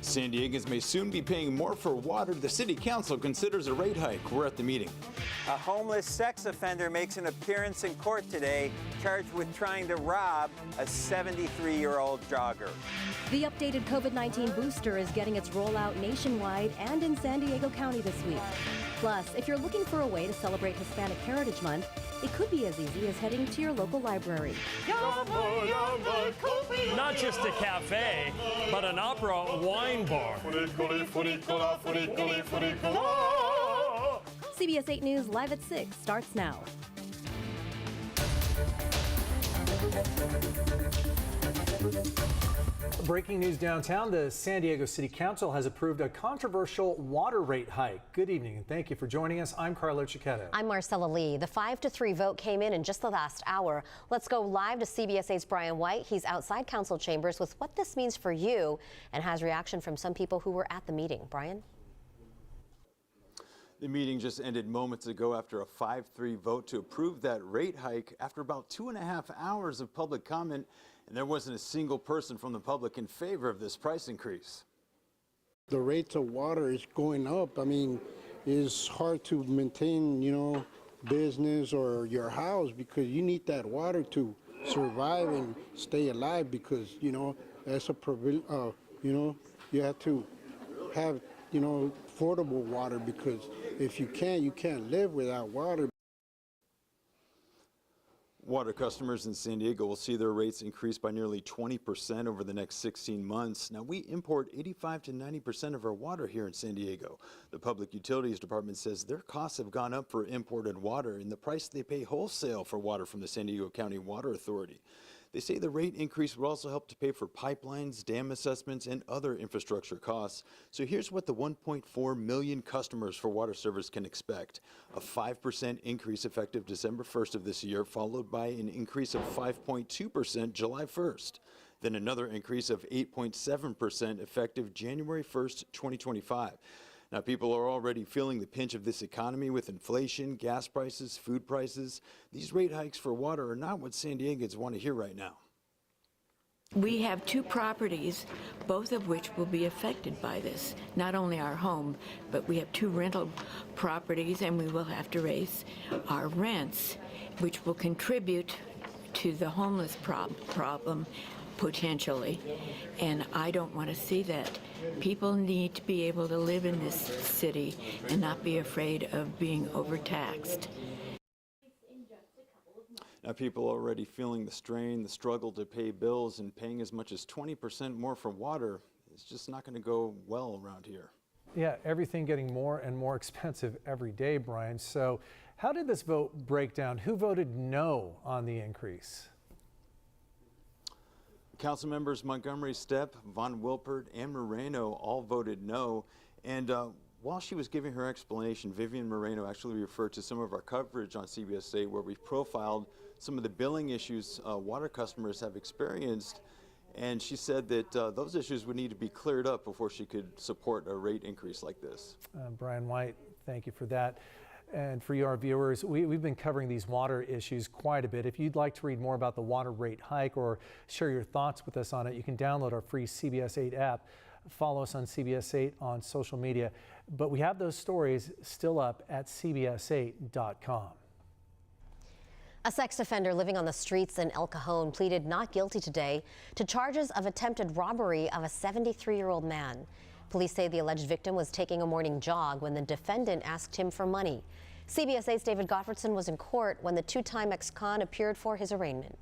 San Diegans may soon be paying more for water. The city council considers a rate hike. We're at the meeting. A homeless sex offender makes an appearance in court today, charged with trying to rob a 73-year-old jogger. The updated COVID-19 booster is getting its rollout nationwide and in San Diego County this week. Plus, if you're looking for a way to celebrate Hispanic Heritage Month, it could be as easy as heading to your local library. Not just a cafe, but an opera wine bar. CBS 8 News Live at 6 starts now. Breaking news downtown, the San Diego City Council has approved a controversial water rate hike. Good evening and thank you for joining us. I'm Carlo Cicchetto. I'm Marcella Lee. The 5-3 vote came in just the last hour. Let's go live to CBS 8's Brian White. He's outside council chambers with what this means for you and has reaction from some people who were at the meeting. Brian? The meeting just ended moments ago after a 5-3 vote to approve that rate hike after about 2.5 hours of public comment, and there wasn't a single person from the public in favor of this price increase. The rates of water is going up. I mean, it's hard to maintain, business or your house because you need that water to survive and stay alive because, that's a you have to have, affordable water because if you can't live without water. Water customers in San Diego will see their rates increase by nearly 20% over the next 16 months. Now, we import 85 to 90% of our water here in San Diego. The Public Utilities Department says their costs have gone up for imported water and the price they pay wholesale for water from the San Diego County Water Authority. They say the rate increase will also help to pay for pipelines, dam assessments, and other infrastructure costs. So here's what the 1.4 million customers for water service can expect. A 5% increase effective December 1st of this year, followed by an increase of 5.2% July 1st. Then another increase of 8.7% effective January 1st, 2025. Now, people are already feeling the pinch of this economy with inflation, gas prices, food prices. These rate hikes for water are not what San Diegans want to hear right now. We have two properties, both of which will be affected by this. Not only our home, but we have two rental properties, and we will have to raise our rents, which will contribute to the homeless problem potentially. And I don't want to see that. People need to be able to live in this city and not be afraid of being overtaxed. Now, people are already feeling the strain, the struggle to pay bills, and paying as much as 20% more for water is just not going to go well around here. Yeah, everything getting more and more expensive every day, Brian. So how did this vote break down? Who voted no on the increase? Council members Montgomery, Sept, Von Wilpert, and Moreno all voted no. And while she was giving her explanation, Vivian Moreno actually referred to some of our coverage on CBS 8 where we profiled some of the billing issues water customers have experienced. And she said that those issues would need to be cleared up before she could support a rate increase like this. Brian White, thank you for that. And for your viewers, we've been covering these water issues quite a bit. If you'd like to read more about the water rate hike or share your thoughts with us on it, you can download our free CBS 8 app. Follow us on CBS 8 on social media. But we have those stories still up at cbs8.com. A sex offender living on the streets in El Cajon pleaded not guilty today to charges of attempted robbery of a 73-year-old man. Police say the alleged victim was taking a morning jog when the defendant asked him for money. CBS 8's David Gottfredson was in court when the two-time ex-con appeared for his arraignment.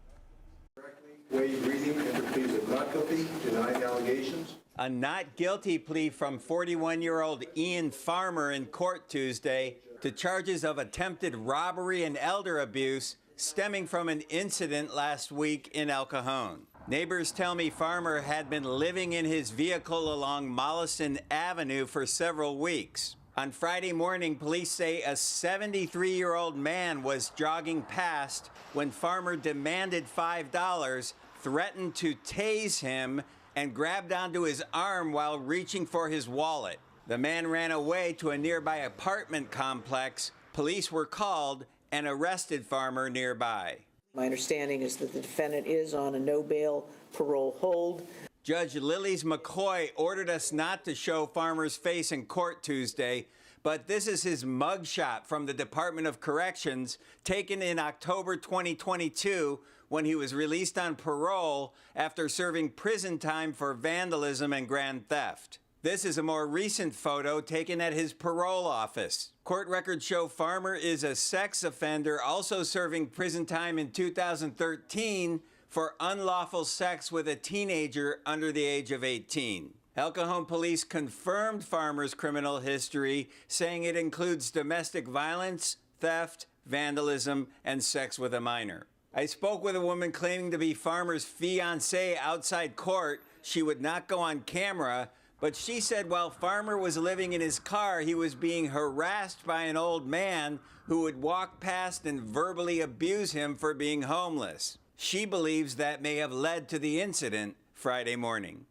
Waive reading and pleads of not guilty, denying allegations. A not guilty plea from 41-year-old Ian Farmer in court Tuesday to charges of attempted robbery and elder abuse stemming from an incident last week in El Cajon. Neighbors tell me Farmer had been living in his vehicle along Mollison Avenue for several weeks. On Friday morning, police say a 73-year-old man was jogging past when Farmer demanded $5, threatened to tase him, and grabbed onto his arm while reaching for his wallet. The man ran away to a nearby apartment complex. Police were called and arrested Farmer nearby. My understanding is that the defendant is on a no bail parole hold. Judge Lilies McCoy ordered us not to show Farmer's face in court Tuesday, but this is his mugshot from the Department of Corrections taken in October 2022 when he was released on parole after serving prison time for vandalism and grand theft. This is a more recent photo taken at his parole office. Court records show Farmer is a sex offender also serving prison time in 2013 for unlawful sex with a teenager under the age of 18. El Cajon police confirmed Farmer's criminal history, saying it includes domestic violence, theft, vandalism, and sex with a minor. I spoke with a woman claiming to be Farmer's fiancée outside court. She would not go on camera, but she said while Farmer was living in his car, he was being harassed by an old man who would walk past and verbally abuse him for being homeless. She believes that may have led to the incident Friday morning.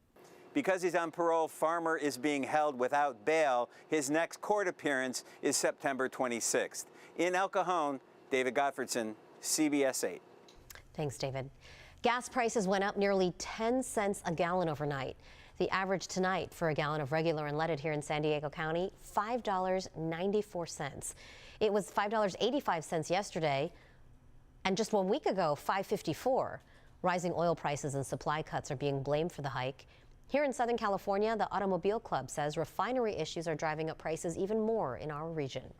Because he's on parole, Farmer is being held without bail. His next court appearance is September 26th. In El Cajon, David Gottfredson, CBS 8. Thanks, David. Gas prices went up nearly 10 cents a gallon overnight. The average tonight for a gallon of regular unleaded here in San Diego County, $5.94. It was $5.85 yesterday, and just 1 week ago, $5.54. Rising oil prices and supply cuts are being blamed for the hike. Here in Southern California, the Automobile Club says refinery issues are driving up prices even more in our region.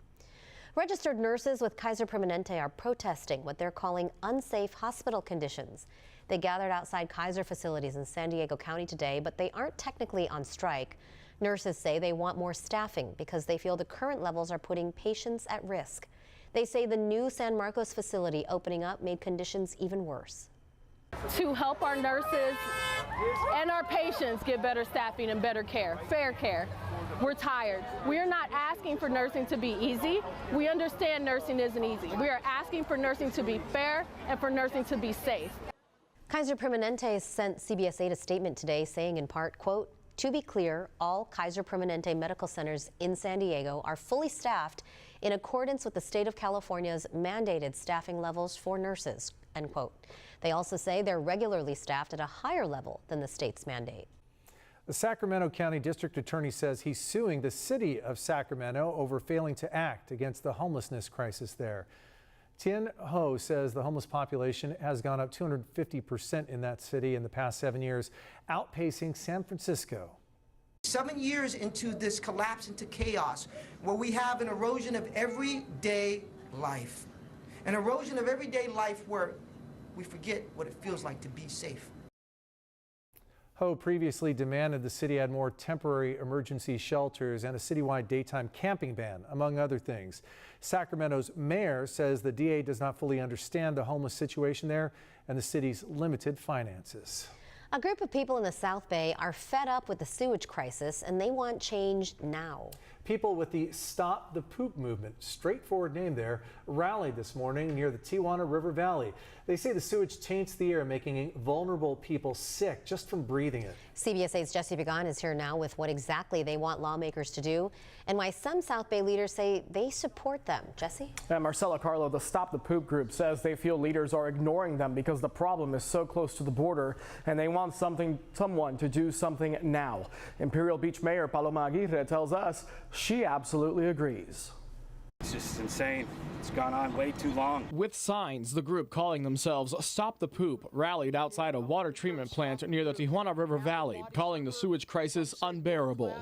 Registered nurses with Kaiser Permanente are protesting what they're calling unsafe hospital conditions. They gathered outside Kaiser facilities in San Diego County today, but they aren't technically on strike. Nurses say they want more staffing because they feel the current levels are putting patients at risk. They say the new San Marcos facility opening up made conditions even worse. To help our nurses and our patients get better staffing and better care, fair care. We're tired. We're not asking for nursing to be easy. We understand nursing isn't easy. We are asking for nursing to be fair and for nursing to be safe. Kaiser Permanente sent CBS 8 a statement today saying in part, quote, "To be clear, all Kaiser Permanente medical centers in San Diego are fully staffed in accordance with the state of California's mandated staffing levels for nurses," end quote. They also say they're regularly staffed at a higher level than the state's mandate. The Sacramento County District Attorney says he's suing the city of Sacramento over failing to act against the homelessness crisis there. Tien Ho says the homeless population has gone up 250% in that city in the past 7 years, outpacing San Francisco. 7 years into this collapse, into chaos, where we have an erosion of everyday life. An erosion of everyday life where we forget what it feels like to be safe. Ho previously demanded the city add more temporary emergency shelters and a citywide daytime camping ban, among other things. Sacramento's mayor says the DA does not fully understand the homeless situation there and the city's limited finances. A group of people in the South Bay are fed up with the sewage crisis and they want change now. People with the Stop the Poop movement, straightforward name there, rallied this morning near the Tijuana River Valley. They say the sewage taints the air, making vulnerable people sick just from breathing it. CBS 8's Jesse Began is here now with what exactly they want lawmakers to do and why some South Bay leaders say they support them. Jesse? And Marcela Carlo, the Stop the Poop group, says they feel leaders are ignoring them because the problem is so close to the border and they want someone to do something now. Imperial Beach Mayor Paloma Aguirre tells us she absolutely agrees. It's just insane. It's gone on way too long. With signs, the group calling themselves Stop the Poop rallied outside a water treatment plant near the Tijuana River Valley, calling the sewage crisis unbearable.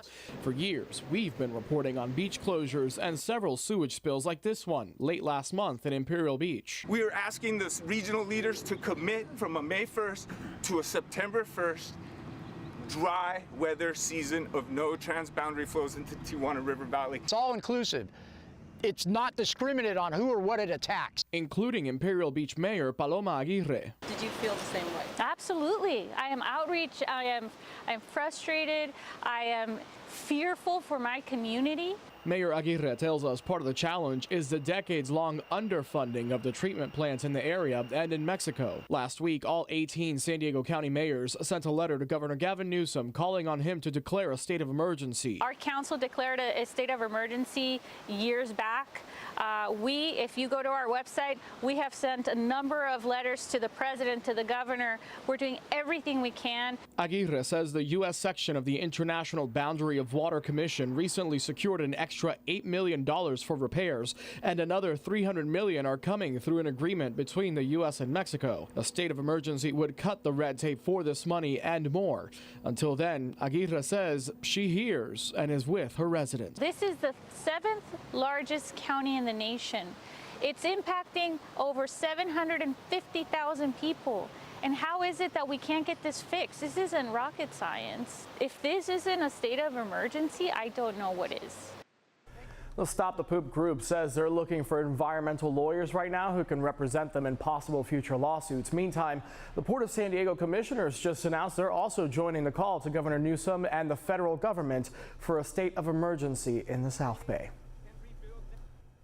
For years, we've been reporting on beach closures and several sewage spills like this one late last month in Imperial Beach. We are asking the regional leaders to commit from a May 1st to a September 1st dry weather season of no transboundary flows into Tijuana River Valley. It's all inclusive. It's not discriminate on who or what it attacks. Including Imperial Beach Mayor Paloma Aguirre. Did you feel the same way? Absolutely. I am outreach. I'm frustrated. I am fearful for my community. Mayor Aguirre tells us part of the challenge is the decades-long underfunding of the treatment plants in the area and in Mexico. Last week, all 18 San Diego County mayors sent a letter to Governor Gavin Newsom calling on him to declare a state of emergency. Our council declared a state of emergency years back. If you go to our website, we have sent a number of letters to the president, to the governor. We're doing everything we can. Aguirre says the U.S. section of the International Boundary of Water Commission recently secured an extra $8 million for repairs, and another $300 million are coming through an agreement between the U.S. and Mexico. A state of emergency would cut the red tape for this money and more. Until then, Aguirre says she hears and is with her residents. This is the 7th largest county in the nation. It's impacting over 750,000 people. And how is it that we can't get this fixed? This isn't rocket science. If this isn't a state of emergency, I don't know what is. The Stop the Poop group says they're looking for environmental lawyers right now who can represent them in possible future lawsuits. Meantime, the Port of San Diego commissioners just announced they're also joining the call to Governor Newsom and the federal government for a state of emergency in the South Bay.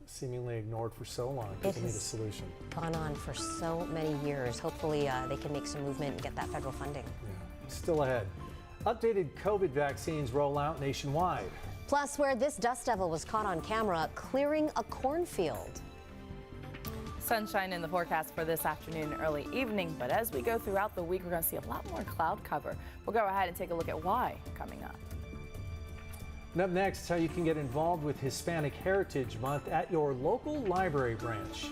Seemingly ignored for so long. It People need a has solution. gone on for so many years. Hopefully they can make some movement and get that federal funding. Yeah. Still ahead. Updated COVID vaccines roll out nationwide. Plus, where this dust devil was caught on camera clearing a cornfield. Sunshine in the forecast for this afternoon and early evening, but as we go throughout the week, we're going to see a lot more cloud cover. We'll go ahead and take a look at why coming up. And up next, how you can get involved with Hispanic Heritage Month at your local library branch.